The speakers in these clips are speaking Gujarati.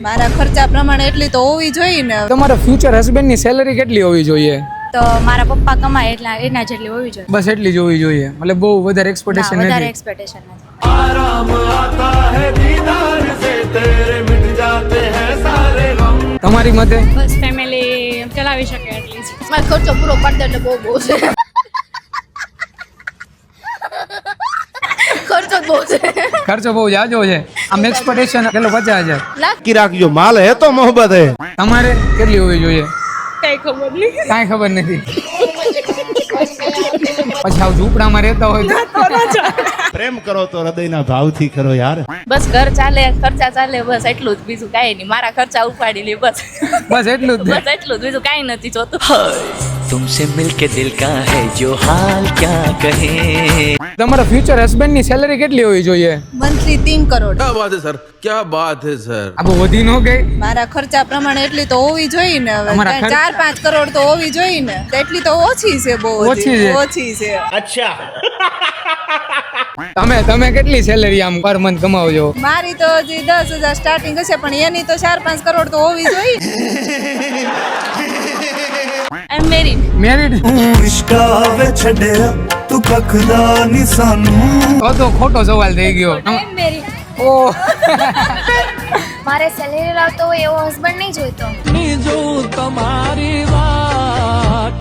મારા ખર્ચા પ્રમાણે એટલી તો હોવી જોઈએ ને. તમારા ફ્યુચર હસબન્ડ ની સેલરી કેટલી હોવી જોઈએ? તો મારા પપ્પા કમાય એના જેટલી હોવી જોઈએ. બસ એટલી જ હોવી જોઈએ, મતલબ બહુ વધારે એક્સપેક્ટેશન વધારે નથી. એક્સપેક્ટેશન નથી. आराम आता है दीदार से तेरे मिट जाते हैं सारे गम। તમારી મતે? બસ ફેમિલી ચલાવી શકે એટલી જ. મારો ખર્ચો પૂરો પાડી દે એટલે બહુ છે. ખર્ચો બહુ છે. ખર્ચો બહુ જાજો છે. આમ એક્સપેક્ટેશન કેટલો? 50,000. की राखियो माल है तो मोहब्बत है। તમારે કેટલી હોવી જોઈએ? કઈ ખબર નહીં. કાંઈ ખબર નથી. પછી આવ ઝૂંપડામાં રહેતા હોય તો प्रेम करो तो हृदयना भावથી કરો યાર। બસ ઘર ચાલે, ખર્ચા ચાલે, બસ એટલું જ, બીજું કાંઈ નહીં. મારા ખર્ચા ઉપાડી લે બસ. બસ એટલું જ. બસ એટલું જ, બીજું કાંઈ નથી જોતું. तुमसे मिलके दिल का है जो हाल क्या कहे। તમારા ફ્યુચર હસબન્ડ ની સેલરી કેટલી હોવી જોઈએ? મંથલી 3 કરોડ. क्या बात है सर, क्या बात है सर। આ બહુ વધી ન ગઈ? મારા ખર્ચા પ્રમાણે એટલી તો હોવી જોઈએ ને. હવે તમારા ખર્ચ- 4-5 કરોડ તો હોવી જોઈએ ને. તો એટલી તો ઓછી છે, બહુ ઓછી છે. ઓછી છે. તમે કેટલી સેલરી આમ પર મંથ કમાવજો? મારી તો હજી 10,000 સ્ટાર્ટિંગ હશે, પણ એની તો 4-5 કરોડ તો હોવી જોઈએ. આઈ એમ મેરીડ. મેરિડ? इश्कावे छड़े तू कखदा निसानू। તો ખોટો સવાલ થઈ ગયો. ઓ મારે સેલેરી લાવતો હોય એવો હસબન્ડ નહીં જોઈતો.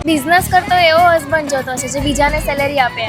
બિઝનેસ કરતો હોય એવો હસબન્ડ જોતો છે જે બીજાને સેલેરી આપે.